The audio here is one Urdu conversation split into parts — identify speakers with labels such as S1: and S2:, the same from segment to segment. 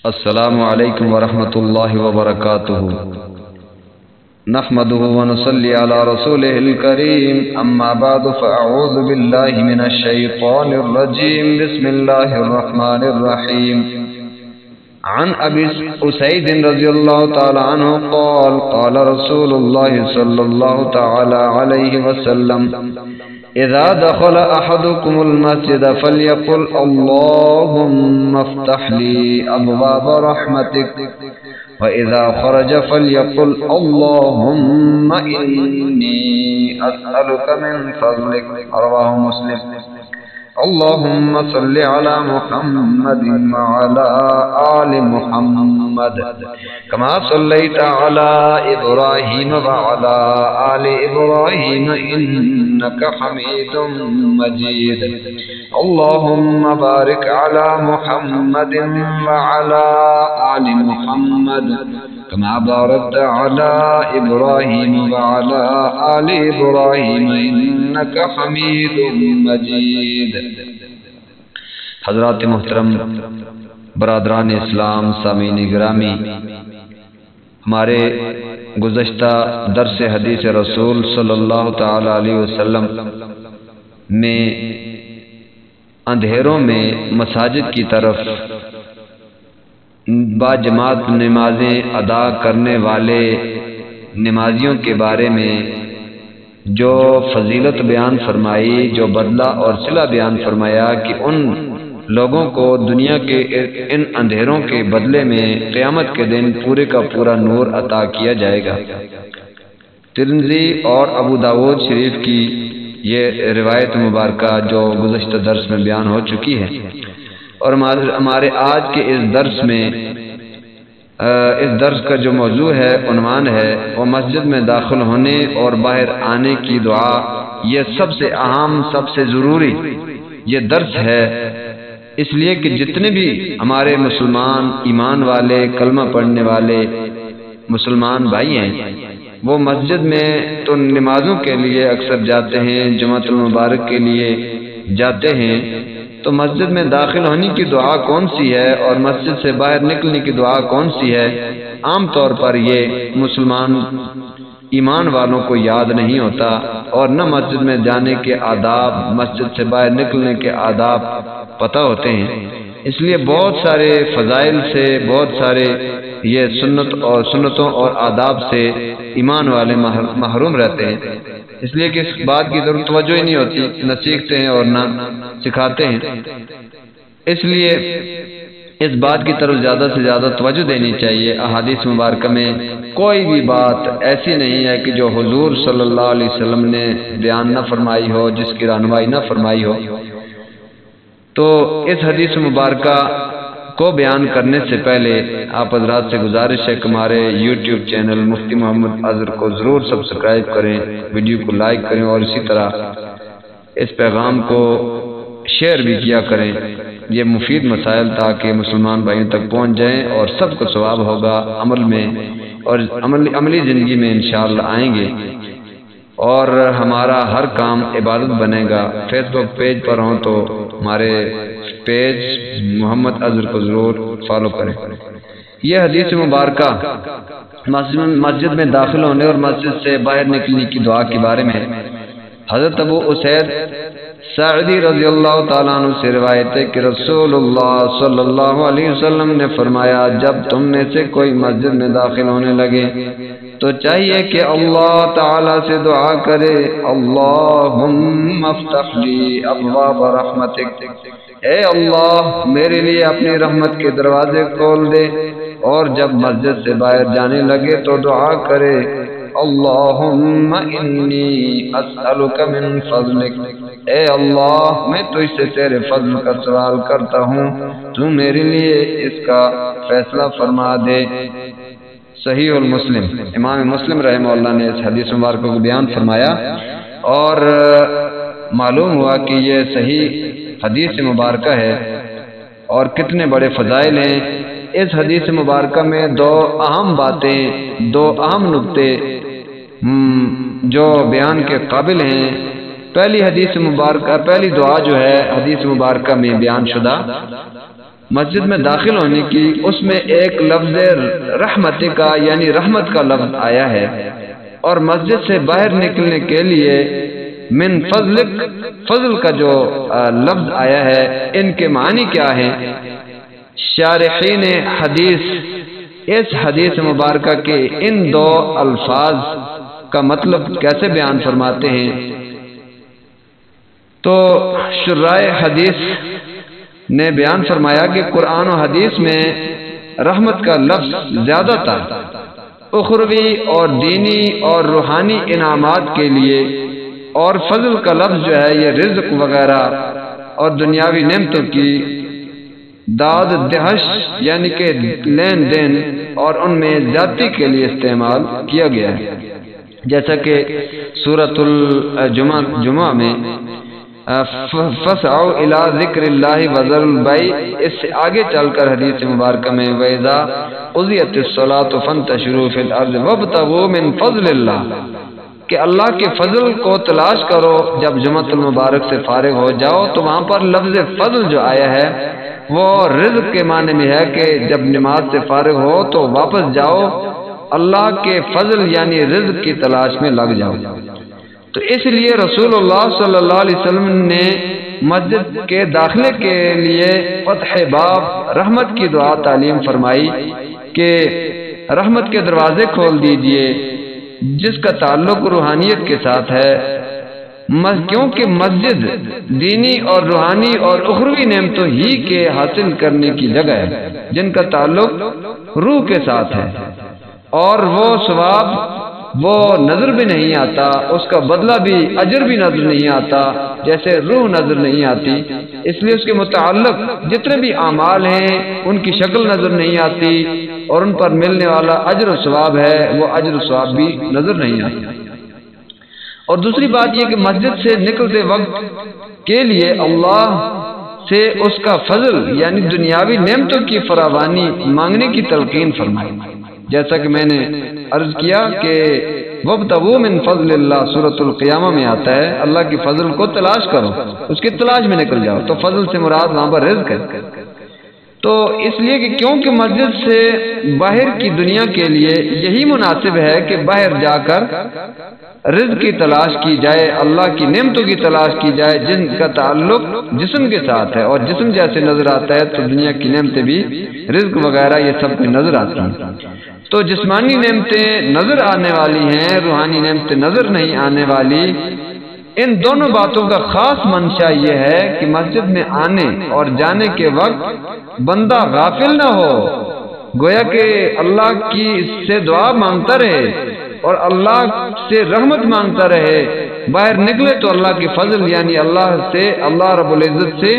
S1: السلام علیکم ورحمۃ اللہ وبرکاتہ نحمده ونصلي على رسوله الكريم اما بعد فاعوذ بالله من الشيطان الرجيم بسم الله الرحمن الرحيم عن ابي اسيد رضي الله تعالى عنه قال قال رسول الله صلى الله تعالى عليه وسلم اذا دخل احدكم المسجد فليقل اللهم افتح لي ابواب رحمتك واذا خرج فليقل اللهم اني اسالك من فضلك رواه مسلم اللهم صل على محمد وعلى آل محمد كما صليت على إبراهيم وعلى آل إبراهيم إنك حميد مجيد اللهم بارك على محمد وعلى آل محمد كما باركت على إبراهيم وعلى آل إبراهيم إنك حميد مجيد۔ حضرات محترم برادران اسلام سامعین گرامی، ہمارے گزشتہ درس حدیث رسول صلی اللہ تعالی علیہ وسلم میں اندھیروں میں مساجد کی طرف باجماعت نمازیں ادا کرنے والے نمازیوں کے بارے میں جو فضیلت بیان فرمائی، جو بدلہ اور صلہ بیان فرمایا کہ ان لوگوں کو دنیا کے ان اندھیروں کے بدلے میں قیامت کے دن پورے کا پورا نور عطا کیا جائے گا۔ ترمذی اور ابو داود شریف کی یہ روایت مبارکہ جو گزشتہ درس میں بیان ہو چکی ہے، اور ہمارے آج کے اس درس کا جو موضوع ہے، عنوان ہے، وہ مسجد میں داخل ہونے اور باہر آنے کی دعا۔ یہ سب سے اہم، سب سے ضروری یہ درس ہے، اس لیے کہ جتنے بھی ہمارے مسلمان ایمان والے کلمہ پڑھنے والے مسلمان بھائی ہیں، وہ مسجد میں تو نمازوں کے لیے اکثر جاتے ہیں، جمعۃ المبارک کے لیے جاتے ہیں، تو مسجد میں داخل ہونے کی دعا کون سی ہے اور مسجد سے باہر نکلنے کی دعا کون سی ہے؟ عام طور پر یہ مسلمان ایمان والوں کو یاد نہیں ہوتا، اور نہ مسجد میں جانے کے آداب، مسجد سے باہر نکلنے کے آداب پتہ ہوتے ہیں۔ اس لیے بہت سارے فضائل سے، بہت سارے یہ سنتوں اور آداب سے ایمان والے محروم رہتے ہیں، اس لیے کہ اس بات کی ضرورت توجہ ہی نہیں ہوتی، نہ سیکھتے ہیں اور نہ سکھاتے ہیں۔ اس لیے اس بات کی طرف زیادہ سے زیادہ توجہ دینی چاہیے۔ احادیث مبارکہ میں کوئی بھی بات ایسی نہیں ہے کہ جو حضور صلی اللہ علیہ وسلم نے بیان نہ فرمائی ہو، جس کی رہنمائی نہ فرمائی ہو۔ تو اس حدیث مبارکہ کو بیان کرنے سے پہلے آپ حضرات سے گزارش ہے کہ ہمارے یوٹیوب چینل مفتی محمد اظہر کو ضرور سبسکرائب کریں، ویڈیو کو لائک کریں، اور اسی طرح اس پیغام کو شیئر بھی کیا کریں، یہ مفید مسائل تاکہ مسلمان بھائیوں تک پہنچ جائیں اور سب کو ثواب ہوگا، عمل میں اور عملی زندگی میں انشاءاللہ آئیں گے، اور ہمارا ہر کام عبادت بنے گا۔ فیس بک پیج پر ہوں تو ہمارے پیج محمد اظہر کو ضرور فالو کریں۔ یہ حدیث مبارکہ مسجد میں داخل ہونے اور مسجد سے باہر نکلنے کی دعا کے بارے میں حضرت ابو اسید ساعدی رضی اللہ تعالیٰ عنہ سے روایت ہے کہ رسول اللہ صلی اللہ علیہ وسلم نے فرمایا، جب تم میں سے کوئی مسجد میں داخل ہونے لگے تو چاہیے کہ اللہ تعالیٰ سے دعا کرے، اللہم افتح لی ابواب رحمتک، اے اللہ میرے لیے اپنی رحمت کے دروازے کھول دے، اور جب مسجد سے باہر جانے لگے تو دعا کرے، اللہم انی اسألک من فضلک، اے اللہ میں تجھ سے تیرے فضل کا سوال کرتا ہوں، تو میرے لیے اس کا فیصلہ فرما دے۔ صحیح المسلم، امام مسلم رحمہ اللہ نے اس حدیث مبارکہ کو بیان فرمایا، اور معلوم ہوا کہ یہ صحیح حدیث مبارکہ ہے اور کتنے بڑے فضائل ہیں۔ اس حدیث مبارکہ میں دو اہم باتیں، دو اہم نقطے جو بیان کے قابل ہیں۔ پہلی حدیث مبارکہ، پہلی دعا جو ہے حدیث مبارکہ میں بیان شدہ، مسجد میں داخل ہونے کی، اس میں ایک لفظ رحمت کا یعنی رحمت کا لفظ آیا ہے، اور مسجد سے باہر نکلنے کے لیے من فضلک، فضل کا جو لفظ آیا ہے، ان کے معنی کیا ہیں؟ شارحین حدیث اس حدیث مبارکہ کے ان دو الفاظ کا مطلب کیسے بیان فرماتے ہیں؟ تو شراح حدیث نے بیان فرمایا کہ قرآن و حدیث میں رحمت کا لفظ زیادہ تر اخروی اور دینی اور روحانی انعامات کے لیے، اور فضل کا لفظ جو ہے یہ رزق وغیرہ اور دنیاوی نعمتوں کی داد دہش یعنی کہ لین دین اور ان میں زیادتی کے لیے استعمال کیا گیا ہے، جیسا کہ سورۃ الجمعہ میں فَاسْعَوْا إِلَىٰ ذِكْرِ اللَّهِ وَذَرُوا الْبَيْعَ، اس سے آگے چل کر حدیث مبارکہ میں وَإِذَا قُضِيَتِ الصَّلَاةُ فَانتَشِرُوا فِي الْأَرْضِ وَابْتَغُوا مِن فَضْلِ اللَّهِ، کہ اللہ کے فضل کو تلاش کرو، جب جمعۃ المبارک سے فارغ ہو جاؤ تو وہاں پر لفظ فضل جو آیا ہے وہ رزق کے معنی میں ہے کہ جب نماز سے فارغ ہو تو واپس جاؤ، اللہ کے فضل یعنی رزق کی تلاش میں لگ جاؤ۔ تو اس لیے رسول اللہ صلی اللہ علیہ وسلم نے مسجد کے داخلے کے لیے فتح باب رحمت کی دعا تعلیم فرمائی کہ رحمت کے دروازے کھول دیجئے، جس کا تعلق روحانیت کے ساتھ ہے، کیونکہ مسجد دینی اور روحانی اور اخروی نعمتوں ہی کے حاصل کرنے کی جگہ ہے جن کا تعلق روح کے ساتھ ہے، اور وہ ثواب وہ نظر بھی نہیں آتا، اس کا بدلہ بھی اجر بھی نظر نہیں آتا جیسے روح نظر نہیں آتی، اس لیے اس کے متعلق جتنے بھی اعمال ہیں ان کی شکل نظر نہیں آتی، اور ان پر ملنے والا اجر و ثواب ہے وہ اجر و ثواب بھی نظر نہیں آتا۔ اور دوسری بات یہ کہ مسجد سے نکلتے وقت کے لیے اللہ سے اس کا فضل یعنی دنیاوی نعمتوں کی فراوانی مانگنے کی تلقین فرمائی، جیسا کہ میں نے عرض کیا کہ وَابْتَغُوا مِن فَضْلِ اللَّهِ سورۃ القیامہ میں آتا ہے اللہ کی فضل کو تلاش کرو، اس کی تلاش میں نکل جاؤ، تو فضل سے مراد وہاں پر رزق ہے۔ تو اس لیے کہ کیونکہ مسجد سے باہر کی دنیا کے لیے یہی مناسب ہے کہ باہر جا کر رزق کی تلاش کی جائے، اللہ کی نعمتوں کی تلاش کی جائے جن کا تعلق جسم کے ساتھ ہے، اور جسم جیسے نظر آتا ہے تو دنیا کی نعمتیں بھی رزق وغیرہ یہ سب بھی نظر آتی ہیں۔ تو جسمانی نعمتیں نظر آنے والی ہیں، روحانی نعمتیں نظر نہیں آنے والی۔ ان دونوں باتوں کا خاص منشا یہ ہے کہ مسجد میں آنے اور جانے کے وقت بندہ غافل نہ ہو، گویا کہ اللہ کی سے دعا مانگتا رہے اور اللہ سے رحمت مانگتا رہے، باہر نکلے تو اللہ کی فضل یعنی اللہ سے، اللہ رب العزت سے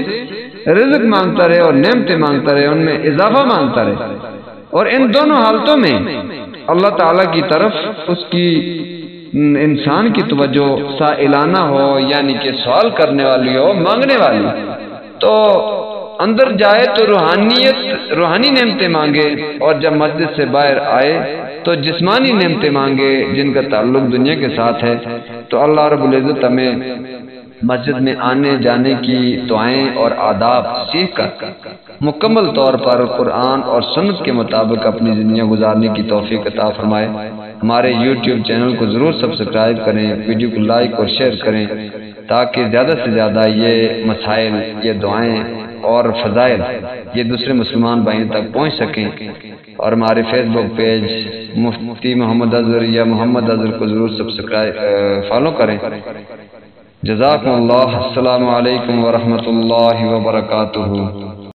S1: رزق مانگتا رہے اور نعمتیں مانگتا رہے، ان میں اضافہ مانگتا رہے، اور ان دونوں حالتوں میں اللہ تعالیٰ کی طرف اس کی انسان کی توجہ سائلانہ ہو، یعنی کہ سوال کرنے والی ہو، مانگنے والی، تو اندر جائے تو روحانی نعمتیں مانگے، اور جب مسجد سے باہر آئے تو جسمانی نعمتیں مانگے جن کا تعلق دنیا کے ساتھ ہے۔ تو اللہ رب العزت ہمیں مسجد میں آنے جانے کی دعائیں اور آداب سیکھ کر مکمل طور پر قرآن اور سنت کے مطابق اپنی زندگیاں گزارنے کی توفیق عطا فرمائے۔ ہمارے یوٹیوب چینل کو ضرور سبسکرائب کریں، ویڈیو کو لائک اور شیئر کریں تاکہ زیادہ سے زیادہ یہ مسائل، یہ دعائیں اور فضائل یہ دوسرے مسلمان بھائیوں تک پہنچ سکیں، اور ہمارے فیس بک پیج مفتی محمد اظہر یا محمد اظہر کو ضرور سبسکرائب فالو کریں۔ جزاکم اللہ، السلام علیکم ورحمۃ اللہ وبرکاتہ۔